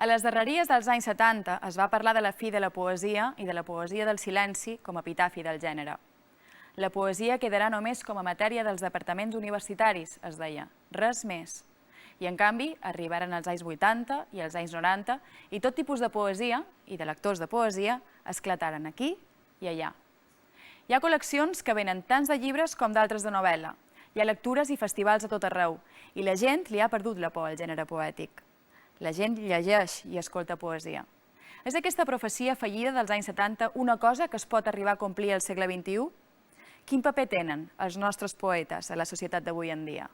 A les darreries dels anys 70 es va parlar de la fi de la poesia i de la poesia del silenci com a epitafi del gènere. La poesia quedarà només com a matèria dels departaments universitaris, es deia, res més. I en canvi, arribaren els anys 80 i els anys 90 i tot tipus de poesia i de lectors de poesia esclataren aquí i allà. Hi ha col·leccions que venen tants de llibres com d'altres de novel·la. Hi ha lectures i festivals a tot arreu i la gent li ha perdut la por al gènere poètic. La gent llegeix i escolta poesia. És aquesta profecia fallida dels anys 70 una cosa que es pot arribar a complir al segle XXI? Quin paper tenen els nostres poetes a la societat d'avui en dia?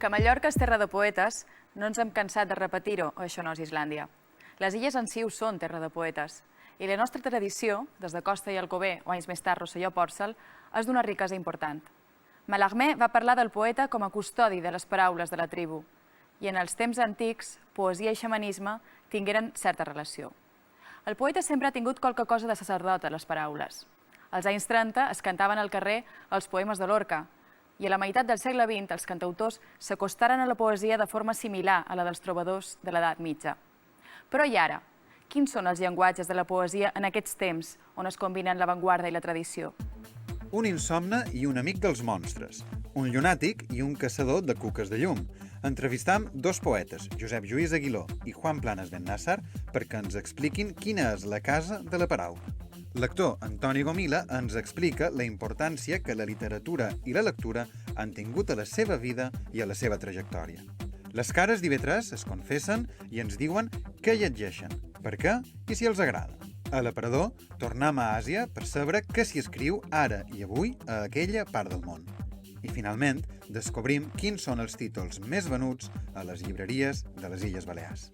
Que Mallorca és terra de poetes, no ens hem cansat de repetir-ho, o això no és Islàndia. Les illes en si ho són terra de poetes, i la nostra tradició, des de Costa i Alcover o anys més tard Rosselló Pòrcel, és d'una riquesa important. Mallarmé va parlar del poeta com a custodi de les paraules de la tribu, i en els temps antics, poesia i xamanisme tingueren certa relació. El poeta sempre ha tingut qualque cosa de sacerdot a les paraules. Als anys 30 es cantaven al carrer els poemes de Lorca, i a la meitat del segle XX els cantautors s'acostaren a la poesia de forma similar a la dels trobadors de l'edat mitja. Però i ara? Quins són els llenguatges de la poesia en aquests temps on es combinen l'avantguarda i la tradició? Un insomne i un amic dels monstres, un llunàtic i un caçador de cuques de llum. Entrevistam dos poetes, Josep Lluís Aguiló i Juan Planas Bennàsser, perquè ens expliquin quina és la casa de la paraula. L'actor Antoni Gomila ens explica la importància que la literatura i la lectura han tingut a la seva vida i a la seva trajectòria. Les cares d'IV3 es confessen i ens diuen què llegeixen, per què i si els agrada. A l'aparador tornem a Àsia per saber què s'hi escriu ara i avui a aquella part del món. I finalment descobrim quins són els títols més venuts a les llibreries de les Illes Balears.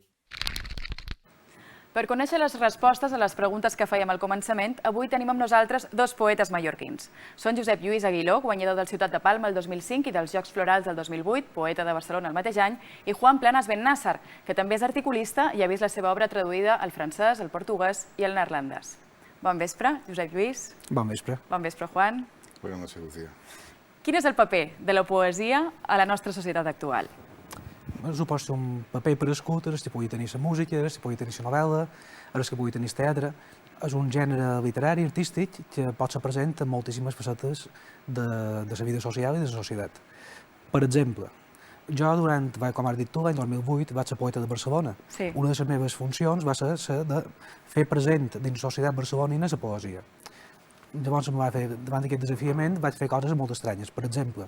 Per conèixer les respostes a les preguntes que fèiem al començament, avui tenim amb nosaltres dos poetes mallorquins. Són Josep Lluís Aguiló, guanyador del Ciutat de Palma el 2005 i dels Jocs Florals del 2008, poeta de Barcelona el mateix any, i Juan Planas Bennàsser, que també és articulista i ha vist la seva obra traduïda al francès, al portuguès i al neerlandès. Bon vespre, Josep Lluís. Bon vespre. Bon vespre, Juan. Bona noche, Lucía. Quin és el paper de la poesia a la nostra societat actual? Suposo un paper per escoltar, si pugui tenir la música, si pugui tenir la novel·la, ara que pugui tenir teatre. És un gènere literari, artístic, que pot ser present en moltíssimes facetes de la vida social i de la societat. Per exemple, jo com has dit tu, l'any 2008 vaig ser poeta de Barcelona. Sí. Una de les meves funcions va ser de fer present dins la societat barcelonina la poesia. Llavors, davant d'aquest desafiament, vaig fer coses molt estranyes. Per exemple,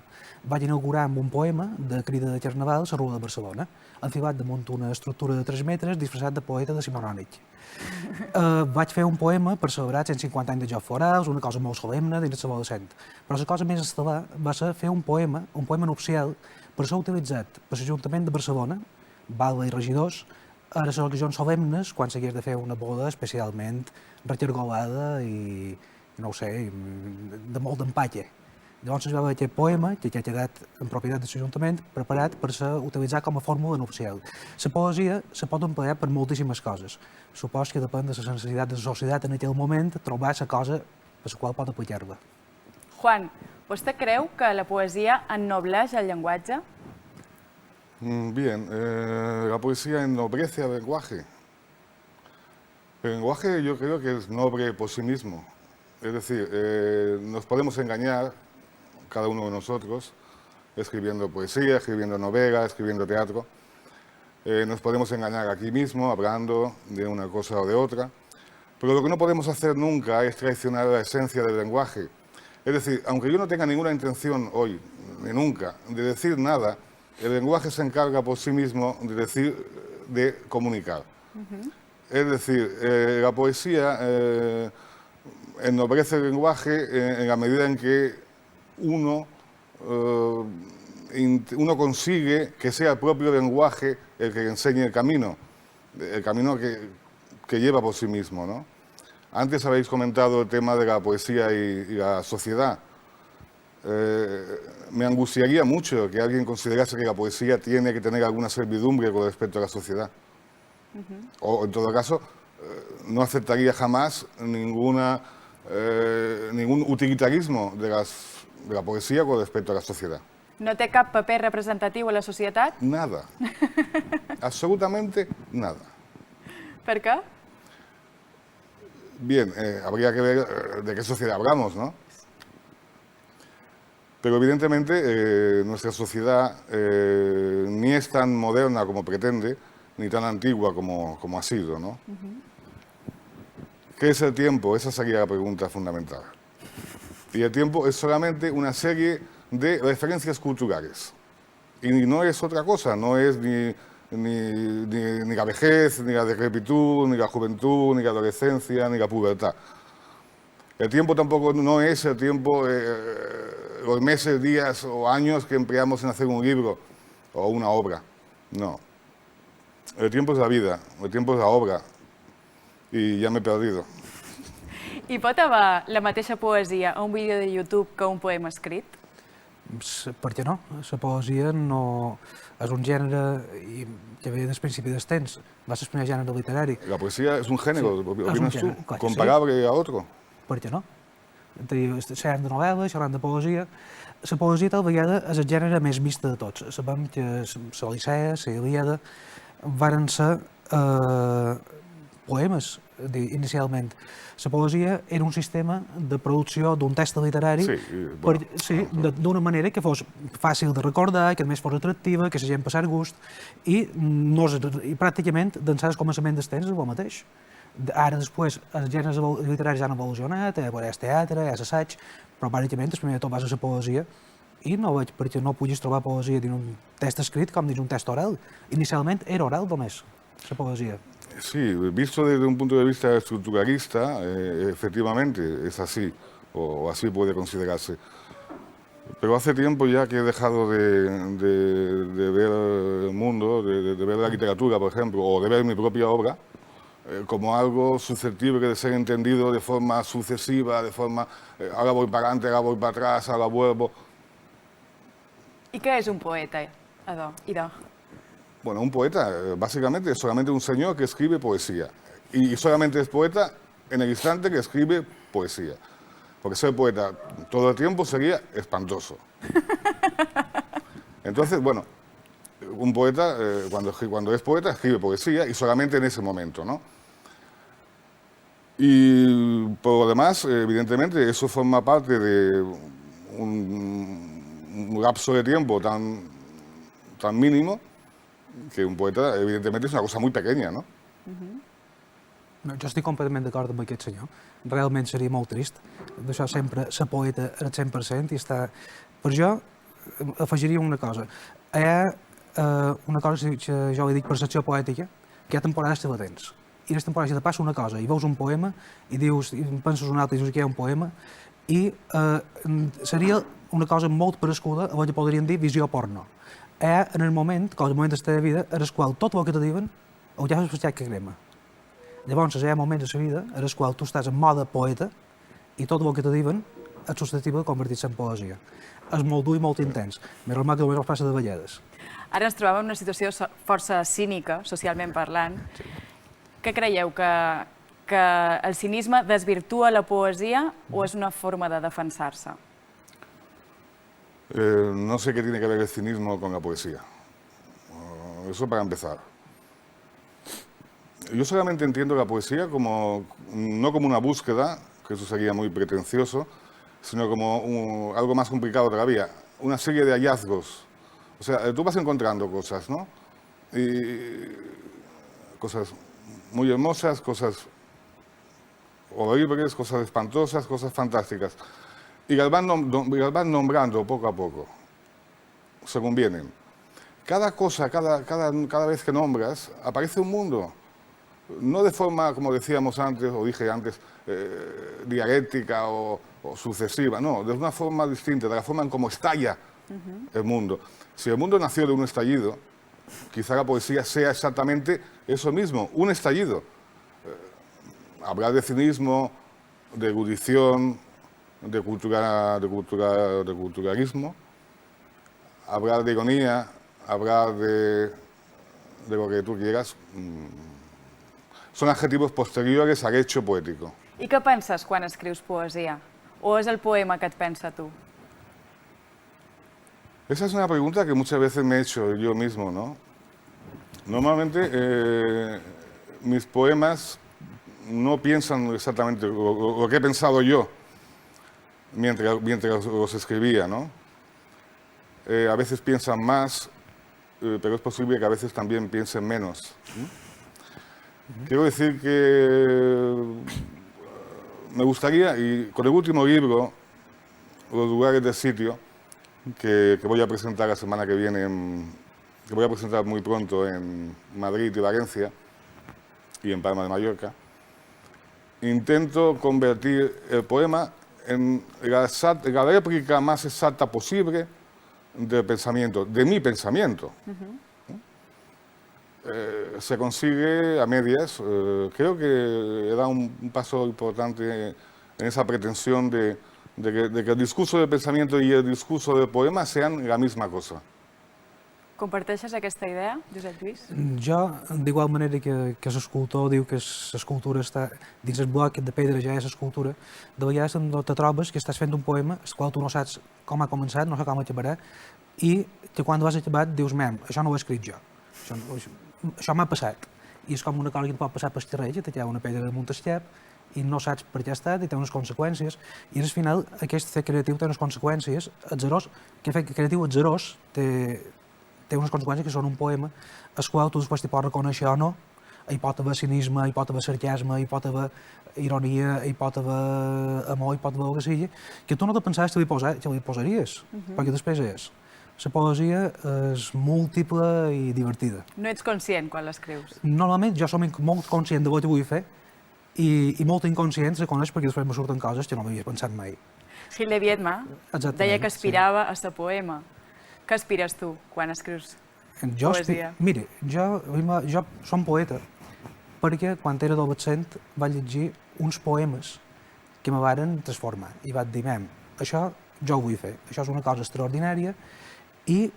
vaig inaugurar amb un poema de Crida de Carnaval la Rua de Barcelona, enfilat damunt una estructura de 3 metres disfressat de poeta decimonònic. Vaig fer un poema per celebrar 150 anys de Jocs Florals, una cosa molt solemne dins de l'adolescent. Però la cosa més estel·lar va ser fer un poema nupcial, per ser utilitzat per l'Ajuntament de Barcelona, Balba i regidors, a les ocasions solemnes, quan s'hagués de fer una boda especialment recargolada i no ho sé, de molt d'empatge. Llavors es va veure aquest poema, que ha quedat en propietat de l'Ajuntament, preparat per ser utilitzat com a fórmula nupcial. La poesia se pot emplear per moltíssimes coses. Supos que depèn de la necessitat de la societat en aquell moment trobar la cosa per la qual pot aplicar-la. Juan, vostè creu que la poesia ennobleix el llenguatge? Bien, la poesía ennoblece al lenguaje. El lenguaje yo creo que es noble por sí mismo. Es decir, nos podemos engañar, cada uno de nosotros, escribiendo poesía, escribiendo novela, escribiendo teatro. Nos podemos engañar aquí mismo, hablando de una cosa o de otra. Pero lo que no podemos hacer nunca es traicionar la esencia del lenguaje. Es decir, aunque yo no tenga ninguna intención hoy, ni nunca, de decir nada, el lenguaje se encarga por sí mismo de comunicar. Es decir, la poesía ennoblece el lenguaje en la medida en que uno consigue que sea el propio lenguaje el que enseñe el camino que lleva por sí mismo, ¿no? Antes habéis comentado el tema de la poesía y la sociedad. Me angustiaría mucho que alguien considerase que la poesía tiene que tener alguna servidumbre con respecto a la sociedad. O, en todo caso, no aceptaría jamás ningún utilitarismo de la poesía con respecto a la sociedad. No té cap paper representatiu a la societat? Nada. Absolutamente nada. Per què? Bien, habría que ver de qué sociedad hablamos, ¿no? Pero evidentemente nuestra sociedad ni es tan moderna como pretende, ni tan antigua como ha sido, ¿no? ¿Qué es el tiempo? Esa sería la pregunta fundamental. Y el tiempo es solamente una serie de referencias culturales. Y no es otra cosa, no es ni la vejez, ni la decrepitud, ni la juventud, ni la adolescencia, ni la pubertad. El tiempo tampoco no es el tiempo, los meses, días o años que empleamos en hacer un libro o una obra. No. El tiempo es la vida, el tiempo es la obra. I ja m'he perdido. I pot haver la mateixa poesia a un vídeo de YouTube que un poema escrit? Per què no? La poesia no és un gènere que ve del principi dels temps. Va ser el primer gènere literari. La poesía es un género, Sí, ¿opinas es tú? un género, claro, Comparable a otro. Per què no? Xerrem de novel·la, xerrem de poesia. La poesia tal vegada és el gènere més vist de tots. Sabem que l'Odissea, la Ilíada, varen ser poemes, inicialment. La poesia era un sistema de producció d'un text literari d'una manera que fos fàcil de recordar, que a més fos atractiva, que la gent passés gust, i pràcticament d'ençà del començament dels temps és el mateix. Ara, després, els gèneres literaris han evolucionat, hi ha teatre, hi ha assaig, però bàsicament el primer de tot va ser la poesia, i no veig per què no puguis trobar poesia dins un text escrit com dins un text oral. Inicialment era oral només, la poesia. Sí, visto desde un punto de vista estructuralista, efectivamente es así, o así puede considerarse. Pero hace tiempo ya que he dejado de ver el mundo, de ver la literatura, por ejemplo, o de ver mi propia obra, como algo susceptible de ser entendido de forma sucesiva, de forma, ahora voy para adelante, ahora voy para atrás, ahora vuelvo. I què és un poeta, Idò? Bueno, un poeta básicamente es solamente un señor que escribe poesía. Y solamente es poeta en el instante que escribe poesía. Porque ser poeta todo el tiempo sería espantoso. Entonces, bueno, un poeta cuando es poeta escribe poesía y solamente en ese momento, ¿no? Y por lo demás, evidentemente, eso forma parte de un lapso de tiempo tan mínimo que un poeta, evidentemente, és una cosa molt pequeña, no? Jo estic completament d'acord amb aquest senyor. Realment seria molt trist. D'això sempre ser poeta al 100% i està... Per jo, afegiria una cosa. Hi ha una cosa que jo li dic percepció poètica, que hi ha temporades que la tens. I les temporades te passa una cosa, i veus un poema, i dius, i penses un altre, i dius que hi ha un poema, i seria una cosa molt parescuda a el que podríem dir visió porno. En el moment, com el moment de la teva vida, en el qual tot el que te diuen ho ja has pensat que crema. Llavors, hi ha moments de la vida en el qual tu estàs en mode poeta i tot el que te diuen és susceptible de convertir-se en poesia. És molt dur i molt intens. Més normal que només els passa de vegades. Ara ens trobem en una situació força cínica, socialment parlant. Què creieu, que el cinisme desvirtua la poesia o és una forma de defensar-se? No sé qué tiene que ver el cinismo con la poesía. Eso para empezar. Yo solamente entiendo la poesía como, no como una búsqueda, que eso sería muy pretencioso, sino como algo más complicado todavía, una serie de hallazgos. O sea, tú vas encontrando cosas, ¿no? Y cosas muy hermosas, cosas horribles, cosas espantosas, cosas fantásticas. Y las van nombrando poco a poco, según vienen. Cada cosa, cada vez que nombras, aparece un mundo. No de forma, como decíamos antes, o dije antes, dialéctica o sucesiva, no, de una forma distinta, de la forma en cómo estalla el mundo. Si el mundo nació de un estallido, quizá la poesía sea exactamente eso mismo, un estallido. habrá de cinismo, de erudición, de culturalismo, habrá de ironía, habrá de lo que tú quieras. Són adjetivos posteriores al hecho poético. I què penses quan escrius poesia? O és el poema que et pensa tu? Esa es una pregunta que muchas veces me he hecho yo mismo, ¿no? Normalmente mis poemas no piensan exactamente lo que he pensado yo mientras los escribía, ¿no? A veces piensan más, pero es posible que a veces también piensen menos. Quiero decir que me gustaría, y con el último libro, Los lugares del sitio, que voy a presentar la semana que viene, que voy a presentar muy pronto en Madrid y Valencia y en Palma de Mallorca, intento convertir el poema en la réplica más exacta posible del pensamiento, de mi pensamiento. Se consigue a medias. Creo que he dado un paso importante en esa pretensión de que el discurso del pensamiento y el discurso del poema sean la misma cosa. Comparteixes aquesta idea, Josep Lluís? Jo, d'igual manera que l'escultor diu que l'escultura està dins el bloc de pedra, ja és escultura, de vegades te trobes que estàs fent un poema, el qual tu no saps com ha començat, no saps com acabarà, i que quan ho has acabat dius, això no ho he escrit jo, això m'ha passat. I és com una cosa que et pot passar per xerreig, te queda una pedra damunt el xep, i no saps per què ha estat, i té unes conseqüències, i al final aquest fet creatiu té unes conseqüències, aquest fet creatiu atzerós té unes conseqüències que són un poema, el qual tu després t'hi pots reconèixer o no, hi pot haver cinisme, hi pot haver sarcasme, hi pot haver ironia, hi pot haver amor, hi pot haver el que sigui, que tu no te pensaves que li posaries, perquè després és. La poesia és múltiple i divertida. No ets conscient quan l'escrius? Normalment jo som molt conscient de què vull fer i molt inconscient se coneix perquè després me surten coses que no m'havia pensat mai. Gil de Viedma deia que aspirava a ser poema. Què aspires tu quan escrius poesia? Mira, jo som poeta perquè quan era adolescent vaig llegir uns poemes que me varen transformar i vaig dir, això jo ho vull fer, això és una cosa extraordinària i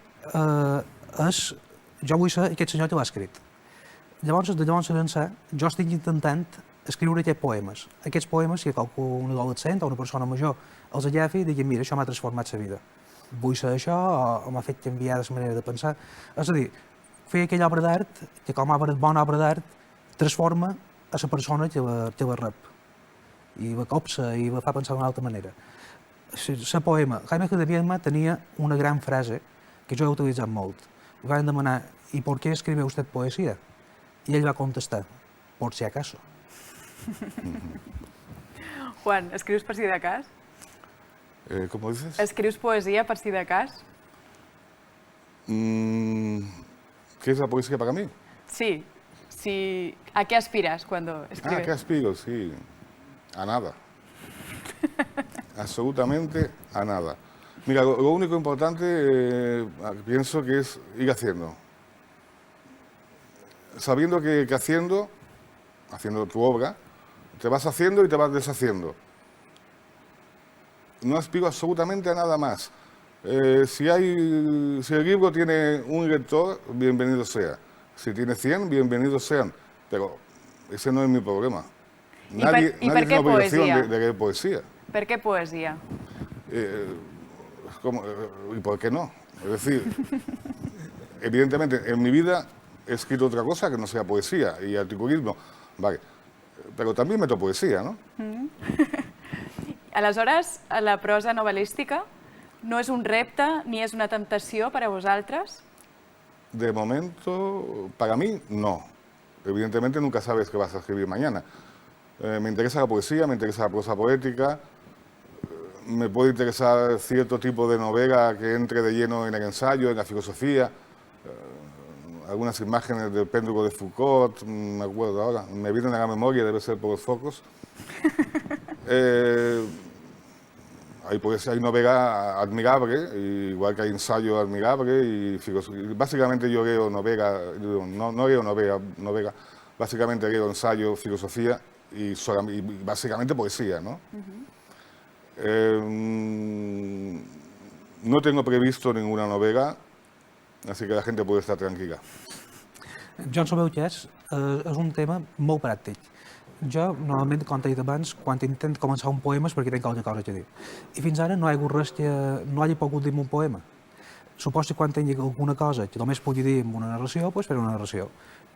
jo vull ser aquest senyor que l'ha escrit. Llavors, de llavors ençà, jo estic intentant escriure aquests poemes. Aquests poemes que un adolescent o una persona major els agafi i digui, mira, això m'ha transformat la vida. Vull ser això o m'ha fet canviar la manera de pensar. És a dir, fer aquella obra d'art que com a bona obra d'art transforma a la persona que la rep i la copsa i la fa pensar d'una altra manera. La poema, Jaime Gil de Viedma tenia una gran frase que jo he utilitzat molt. Li van demanar, ¿y por qué escribe usted poesía? I ell va contestar, por si acaso. Juan, escrius per si de cas? ¿Cómo dices? Escrius poesia per si de cas? ¿Qué es la poesía para mí? Sí. ¿A qué aspiras cuando escribes? ¿Qué aspiro? Sí, a nada. Absolutamente a nada. Mira, lo único importante pienso que es ir haciendo. Sabiendo que haciendo tu obra, te vas haciendo y te vas deshaciendo. No aspiro absolutamente a nada más. Si el libro tiene un lector, bienvenido sea. Si tiene 100, bienvenidos sean. Pero ese no es mi problema. Nadie tiene obligación de leer poesía. Per què poesia? ¿Y por qué no? Es decir, evidentemente en mi vida he escrito otra cosa que no sea poesía y articulismo, vale, pero también meto poesía, ¿no? Aleshores, la prosa novel·lística no és un repte ni és una temptació per a vosaltres? De momento, para mí, no. Evidentemente nunca sabes qué vas a escribir mañana. Me interesa la poesía, me interesa la prosa poética, me puede interesar cierto tipo de novela que entre de lleno en el ensayo, en la filosofía, algunas imágenes del péndulo de Foucault, me acuerdo ahora, me vienen a la memoria, debe ser por los focos. Hay novela admirable, igual que hay ensayo admirable, y básicamente yo leo novela, no leo novela, básicamente leo ensayo, filosofía y básicamente poesía, ¿no? No tengo previsto ninguna novela, así que la gente puede estar tranquila. Jo, en el meu cas, és un tema molt pràctic. Jo, normalment, com t'he dit abans, quan intento començar un poema és perquè tinc alguna cosa a dir. I fins ara no hi ha hagut res que no hagi pogut dir un poema. Suposo que quan tingui alguna cosa que només pugui dir en una narració, doncs faré una narració.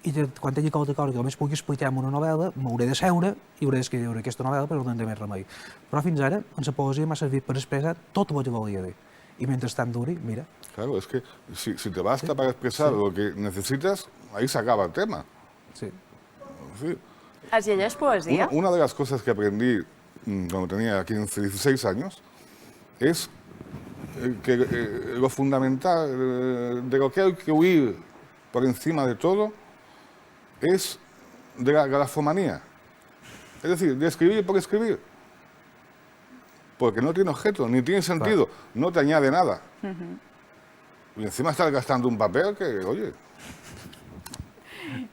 I quan tingui alguna cosa que només pugui explicar en una novel·la, m'hauré de seure i hauré d'escriure aquesta novel·la perquè no tindré més remei. Però fins ara, en la poesia m'ha servit per expressar tot el que volia dir. Y mientras tan duri, mira. Claro, es que si te basta para expresar lo que necesitas, ahí se acaba el tema. Sí. Sí. Es llegeix poesia? Una de las cosas que aprendí cuando tenía 15, 16 años es que lo fundamental, de lo que hay que huir por encima de todo, es de la grafomanía. Es decir, de escribir por escribir. Porque no tiene objeto, ni tiene sentido, no te añade nada. Y encima estás gastando un papel que, oye...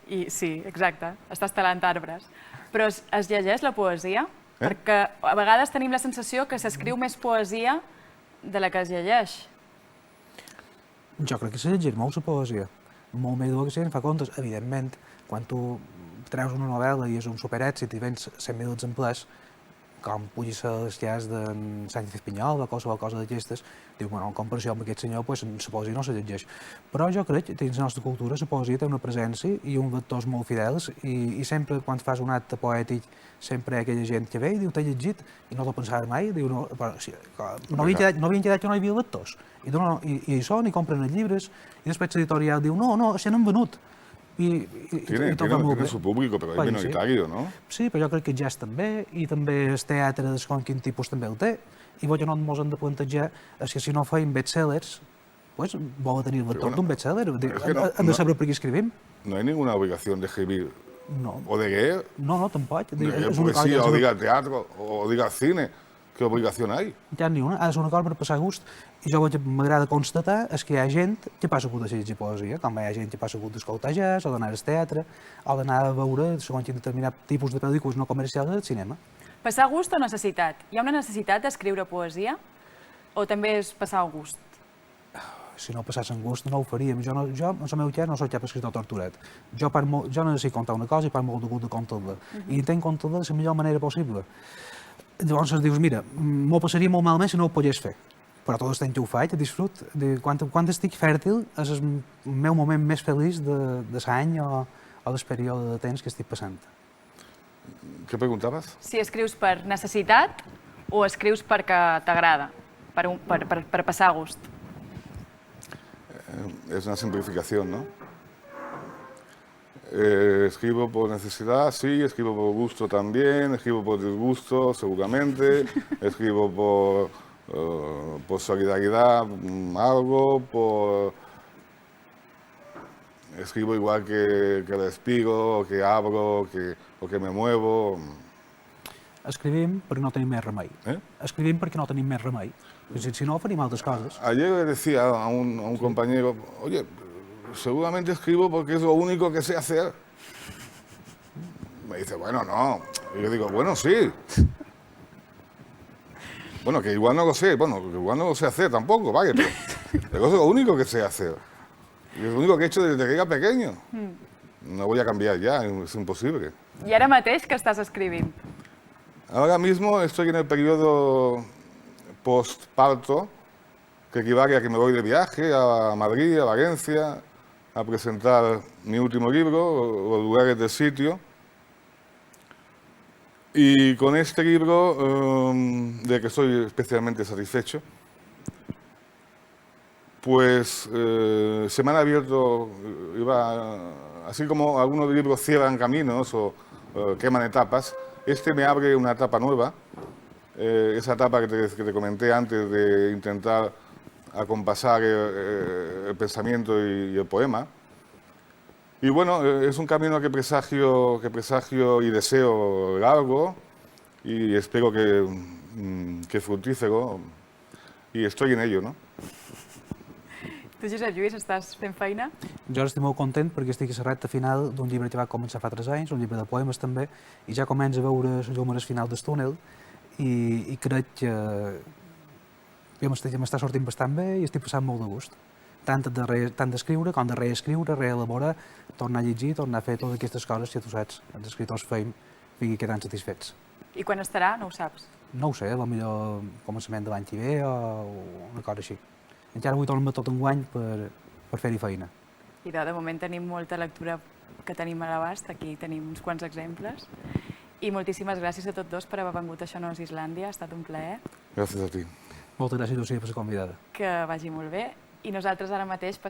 I sí, exacte, estàs talant arbres. Però es llegeix la poesia? Perquè a vegades tenim la sensació que s'escriu més poesia de la que es llegeix. Jo crec que se llegeix molt la poesia. Molt més del que se'n fa comptes. Evidentment, quan tu treus una novel·la i és un superèxit i vens 100.000 exemplars, com pugui ser els llars d'en Sánchez Pinyol o qualsevol cosa d'aquestes, diu, bueno, en comparació amb aquest senyor, doncs, la poesia no se llegeix. Però jo crec que dins la nostra cultura la poesia té una presència i uns lectors molt fidels i sempre quan fas un acte poètic sempre hi ha aquella gent que ve i diu, t'he llegit, i no t'ho pensava mai, diu, no, però, sí, no havien quedat que no hi havia lectors. I això, ni compren els llibres, i després l'editorial diu, no, se n'han venut. Tiene su público, pero es minoritario, ¿no? Sí, però jo crec que el jazz també, i també el teatre de segon quin tipus també el té. I jo no ens hem de plantejar que si no feim bestsellers, doncs vol tenir el vector d'un bestseller. Hem de saber per què escrivim. No hay ninguna obligación de escribir o de leer. No, tampoc. De leer poesía, o diga teatro, o diga cine. ¿Qué obligación hay? Ja n'hi ha una, ha de ser una cosa per passar gust. I jo m'agrada constatar és que hi ha gent que passa gust de llegir poesia, com hi ha gent que passa gust d'escoltar jazz, o d'anar al teatre, o d'anar a veure segons quin determinat tipus de pel·lícules no comercials del cinema. Passar gust o necessitat? Hi ha una necessitat d'escriure poesia? O també és passar gust? Si no passassin gust no ho faríem. Jo, en el meu cas, no soc cap escriptor torturat. Jo necessito contar una cosa i parlo molt de gust de contar-la. I intent contar-la de la millor manera possible. Llavors dius, mira, m'ho passaria molt malament si no ho pogués fer. Però tot el que ho faig, disfrut. Quan estic fèrtil és el meu moment més feliç de l'any o del període de temps que estic passant. Què preguntaves? Si escrius per necessitat o escrius perquè t'agrada, per passar gust. Es una simplificación, ¿no? Escribo por necesidad, sí, escribo por gusto también, escribo por disgusto, seguramente, escribo por solidaridad, algo, escribo igual que respiro, o que abro, o que me muevo. Escrivim perquè no tenim més remei. Escrivim perquè no tenim més remei. Si no, faríem altres coses. Ayer le decía a un compañero, oye, seguramente escribo porque es lo único que sé hacer. Me dice, bueno, no. Y yo digo, bueno, sí. Bueno, que igual no lo sé, que igual no lo sé hacer tampoco, vaya, pero es lo único que sé hacer. Y es lo único que he hecho desde que era pequeño. No voy a cambiar ya, es imposible. I ara mateix què estàs escrivint? Ahora mismo estoy en el periodo postparto, que equivale a que me voy de viaje a Madrid, a Valencia, a presentar mi último libro, Los lugares del sitio. Y con este libro, de que estoy especialmente satisfecho, pues se me han abierto, así como algunos libros cierran caminos o queman etapas, este me abre una etapa nueva, esa etapa que te comenté antes de intentar acompasar el pensamiento y el poema. Y bueno, es un camino que presagio y deseo largo y espero que fructífero, y estoy en ello, ¿no? Tu, Josep Lluís, estàs fent feina? Jo ara estic molt content perquè estic a la recta final d'un llibre que va començar fa 3 anys, un llibre de poemes també, i ja començo a veure la llum al final del túnel i crec que ja m'està sortint bastant bé i estic passant molt de gust. Tant d'escriure com de reescriure, reelaborar, tornar a llegir, tornar a fer totes aquestes coses que tu saps, els escriptors feim, i quedant satisfets. I quan estarà, no ho saps? No ho sé, potser començament de l'any que ve o una cosa així. Encara vull tornar tot enguany per fer-hi feina. I de moment tenim molta lectura que tenim a l'abast, aquí tenim uns quants exemples. I moltíssimes gràcies a tots dos per haver vengut a Això no és Islàndia, ha estat un plaer. Gracias a ti. Moltes gràcies a tu per ser convidada. Que vagi molt bé. I nosaltres ara mateix